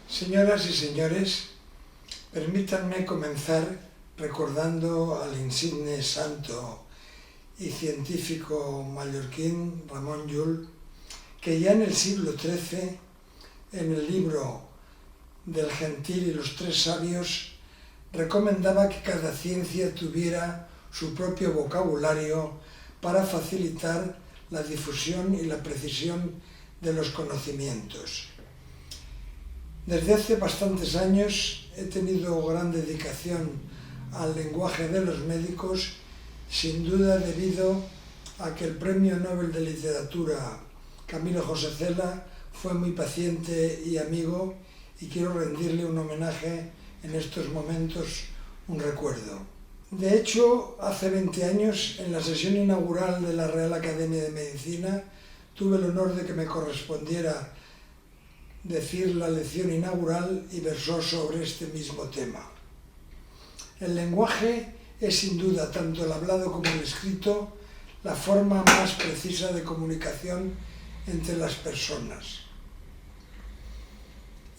Señoras y señores, permítanme comenzar recordando al insigne santo y científico mallorquín Ramon Llull, que ya en el siglo XIII, en el libro del Gentil y los Tres Sabios, recomendaba que cada ciencia tuviera su propio vocabulario para facilitar la difusión y la precisión de los conocimientos. Desde hace bastantes años he tenido gran dedicación al lenguaje de los médicos, sin duda debido a que el Premio Nobel de Literatura Camilo José Cela fue muy paciente y amigo, y quiero rendirle un homenaje en estos momentos, un recuerdo. De hecho, hace 20 años, en la sesión inaugural de la Real Academia de Medicina, tuve el honor de que me correspondiera decir la lección inaugural y versó sobre este mismo tema. El lenguaje es sin duda, tanto el hablado como el escrito, la forma más precisa de comunicación entre las personas.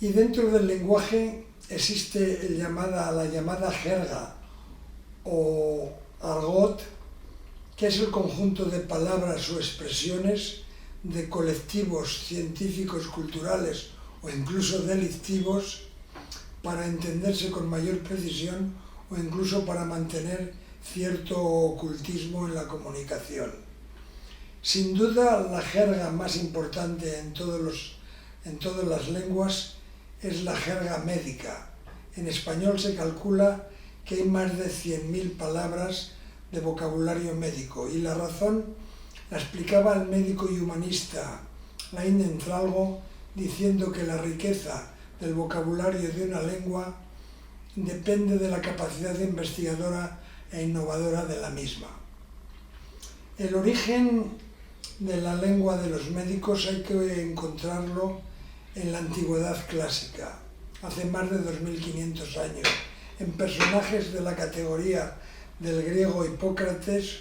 Y dentro del lenguaje existe la llamada jerga o argot, que es el conjunto de palabras o expresiones de colectivos científicos, culturales o incluso delictivos para entenderse con mayor precisión o incluso para mantener cierto ocultismo en la comunicación. Sin duda, la jerga más importante en todas las lenguas es la jerga médica. En español se calcula que hay más de 100.000 palabras de vocabulario médico, y la razón la explicaba el médico y humanista Laín Entralgo, diciendo que la riqueza del vocabulario de una lengua depende de la capacidad investigadora e innovadora de la misma. El origen de la lengua de los médicos hay que encontrarlo en la antigüedad clásica, hace más de 2500 años, en personajes de la categoría del griego Hipócrates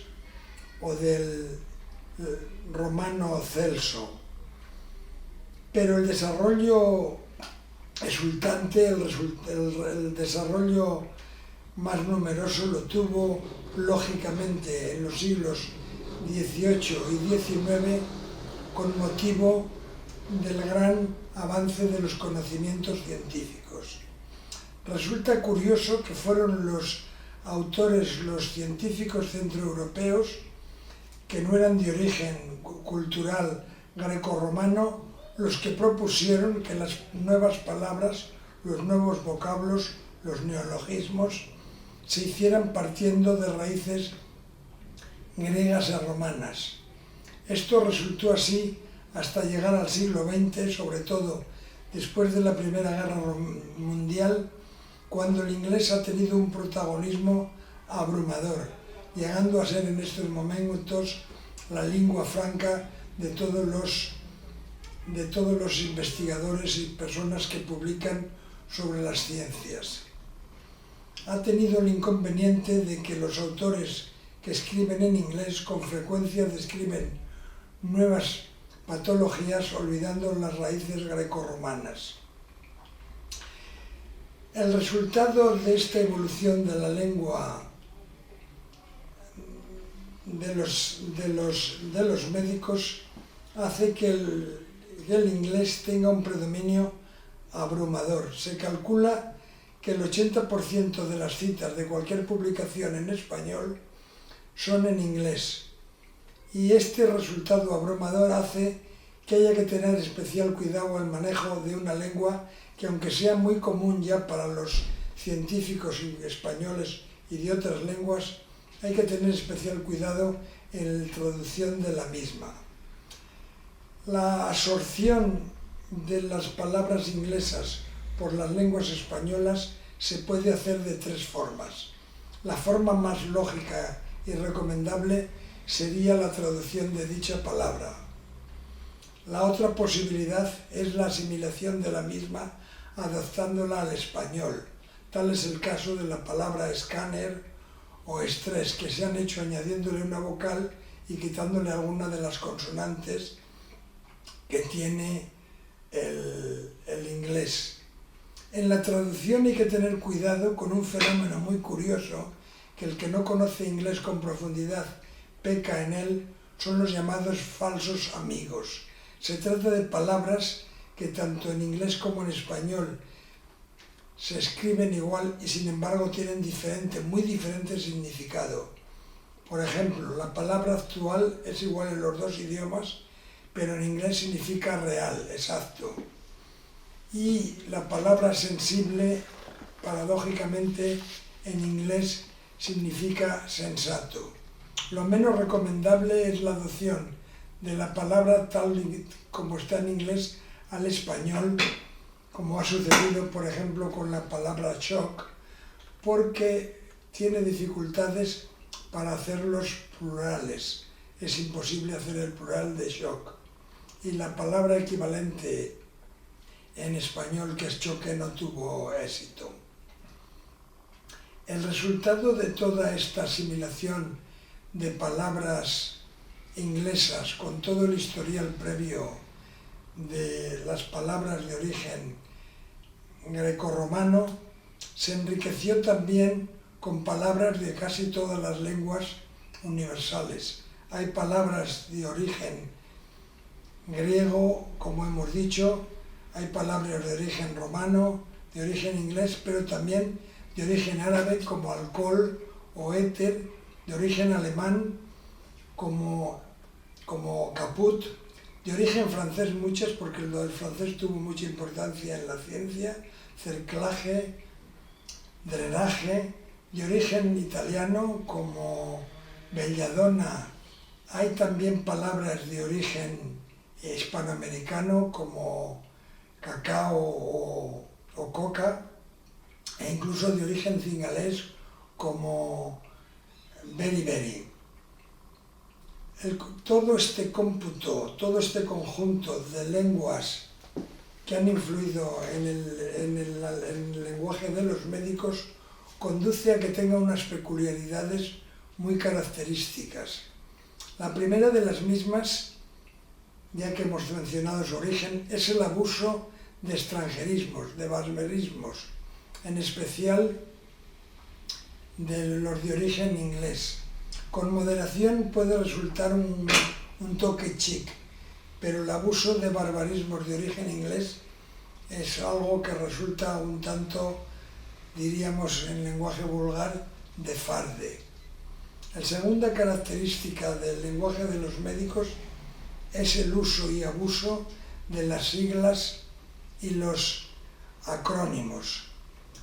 o del romano Celso. Pero el desarrollo resultante, el desarrollo más numeroso lo tuvo lógicamente en los siglos XVIII y XIX con motivo del gran avance de los conocimientos científicos. Resulta curioso que fueron los autores, los científicos centroeuropeos, que no eran de origen cultural grecorromano, los que propusieron que las nuevas palabras, los nuevos vocablos, los neologismos, se hicieran partiendo de raíces griegas y romanas. Esto resultó así hasta llegar al siglo XX, sobre todo después de la Primera Guerra Mundial, cuando el inglés ha tenido un protagonismo abrumador, llegando a ser en estos momentos la lengua franca de todos los investigadores y personas que publican sobre las ciencias. Ha tenido el inconveniente de que los autores que escriben en inglés con frecuencia describen nuevas patologías olvidando las raíces grecorromanas. El resultado de esta evolución de la lengua de los médicos hace que el inglés tenga un predominio abrumador. Se calcula que el 80% de las citas de cualquier publicación en español son en inglés, y este resultado abrumador hace que haya que tener especial cuidado al manejo de una lengua que, aunque sea muy común ya para los científicos españoles y de otras lenguas, hay que tener especial cuidado en la traducción de la misma. La absorción de las palabras inglesas por las lenguas españolas se puede hacer de tres formas. La forma más lógica y recomendable sería la traducción de dicha palabra. La otra posibilidad es la asimilación de la misma adaptándola al español. Tal es el caso de la palabra escáner o estrés, que se han hecho añadiéndole una vocal y quitándole alguna de las consonantes que tiene el inglés. En la traducción hay que tener cuidado con un fenómeno muy curioso, que el que no conoce inglés con profundidad peca en él, son los llamados falsos amigos. Se trata de palabras que tanto en inglés como en español se escriben igual y sin embargo tienen muy diferente significado. Por ejemplo, la palabra actual es igual en los dos idiomas, pero en inglés significa real, exacto. Y la palabra sensible, paradójicamente, en inglés significa sensato. Lo menos recomendable es la adopción de la palabra tal como está en inglés al español, como ha sucedido, por ejemplo, con la palabra shock, porque tiene dificultades para hacer los plurales. Es imposible hacer el plural de shock. Y la palabra equivalente en español, que es choque, no tuvo éxito. El resultado de toda esta asimilación de palabras inglesas con todo el historial previo de las palabras de origen grecorromano se enriqueció también con palabras de casi todas las lenguas universales. Hay palabras de origen griego, como hemos dicho, hay palabras de origen romano, de origen inglés, pero también de origen árabe como alcohol o éter, de origen alemán como caput, de origen francés muchas, porque lo del francés tuvo mucha importancia en la ciencia, cerclaje, drenaje, de origen italiano como belladonna. Hay también palabras de origen hispanoamericano como cacao o coca, e incluso de origen cingalés como beriberi. Todo este cómputo, todo este conjunto de lenguas que han influido en el lenguaje de los médicos conduce a que tenga unas peculiaridades muy características. La primera de las mismas, ya que hemos mencionado su origen, es el abuso de extranjerismos, de barbarismos, en especial de los de origen inglés. Con moderación puede resultar un toque chic, pero el abuso de barbarismos de origen inglés es algo que resulta un tanto, diríamos en lenguaje vulgar, de farde. La segunda característica del lenguaje de los médicos es el uso y abuso de las siglas y los acrónimos.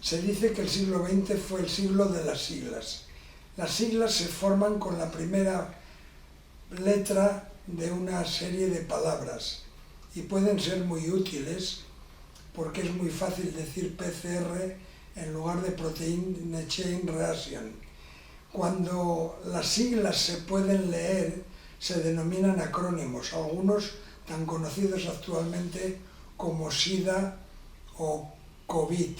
Se dice que el siglo XX fue el siglo de las siglas. Las siglas se forman con la primera letra de una serie de palabras y pueden ser muy útiles porque es muy fácil decir PCR en lugar de Protein Chain Reaction. Cuando las siglas se pueden leer, se denominan acrónimos, algunos tan conocidos actualmente como SIDA o COVID.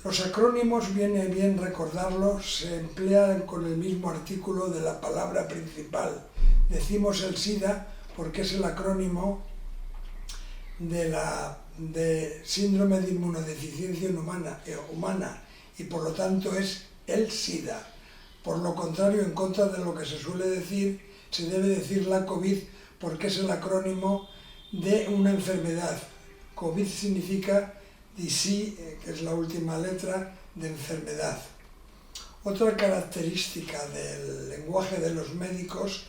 Los acrónimos, viene bien recordarlos, se emplean con el mismo artículo de la palabra principal. Decimos el SIDA porque es el acrónimo de síndrome de inmunodeficiencia humana y por lo tanto es el SIDA. Por lo contrario, en contra de lo que se suele decir, se debe decir la COVID porque es el acrónimo de una enfermedad. COVID significa disease, que es la última letra de enfermedad. Otra característica del lenguaje de los médicos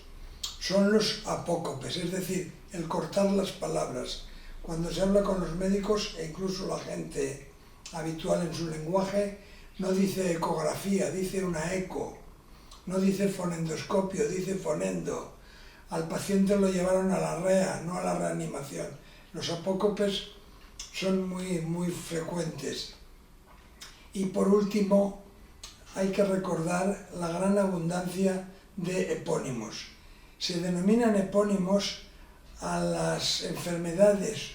son los apócopes, es decir, el cortar las palabras. Cuando se habla con los médicos, e incluso la gente habitual en su lenguaje, no dice ecografía, dice una eco, no dice fonendoscopio, dice fonendo. Al paciente lo llevaron a la REA, no a la reanimación. Los apócopes son muy frecuentes. Y por último, hay que recordar la gran abundancia de epónimos. Se denominan epónimos a las enfermedades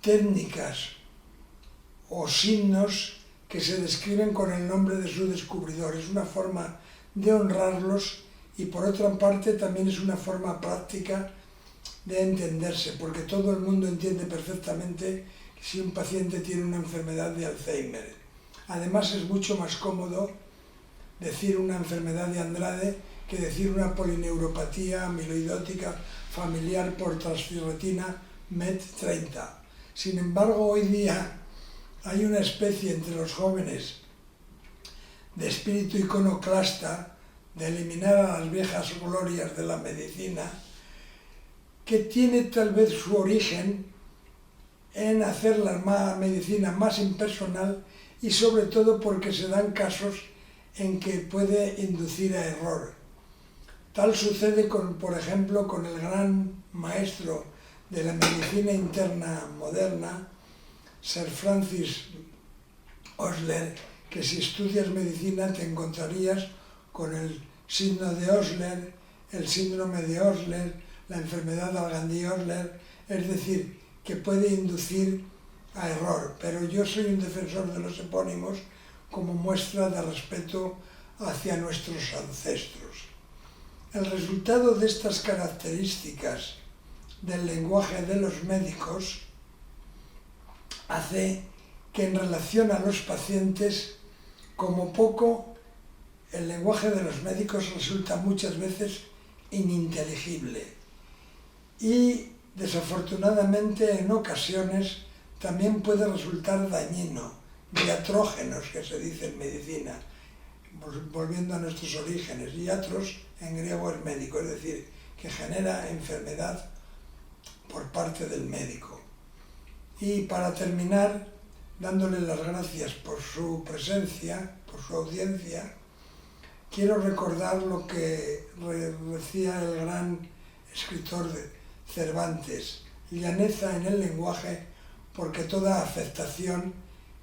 técnicas o signos que se describen con el nombre de su descubridor. Es una forma de honrarlos y por otra parte también es una forma práctica de entenderse, porque todo el mundo entiende perfectamente si un paciente tiene una enfermedad de Alzheimer. Además es mucho más cómodo decir una enfermedad de Andrade que decir una polineuropatía amiloidótica familiar por transferretina MET30. Sin embargo, hoy día hay una especie entre los jóvenes de espíritu iconoclasta, de eliminar a las viejas glorias de la medicina, que tiene tal vez su origen en hacer la medicina más impersonal y sobre todo porque se dan casos en que puede inducir a error. Tal sucede, por ejemplo, con el gran maestro de la medicina interna moderna, Sir Francis Osler, que si estudias medicina te encontrarías con el signo de Osler, el síndrome de Osler, la enfermedad de Algandí-Osler, es decir, que puede inducir a error. Pero yo soy un defensor de los epónimos como muestra de respeto hacia nuestros ancestros. El resultado de estas características del lenguaje de los médicos hace que en relación a los pacientes, como poco, el lenguaje de los médicos resulta muchas veces ininteligible y desafortunadamente en ocasiones también puede resultar dañino, diatrógenos que se dice en medicina, volviendo a nuestros orígenes. Iatros en griego es médico, es decir, que genera enfermedad por parte del médico. Y para terminar, dándole las gracias por su presencia, por su audiencia, quiero recordar lo que decía el gran escritor Cervantes: llaneza en el lenguaje, porque toda afectación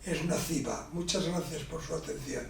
es nociva. Muchas gracias por su atención.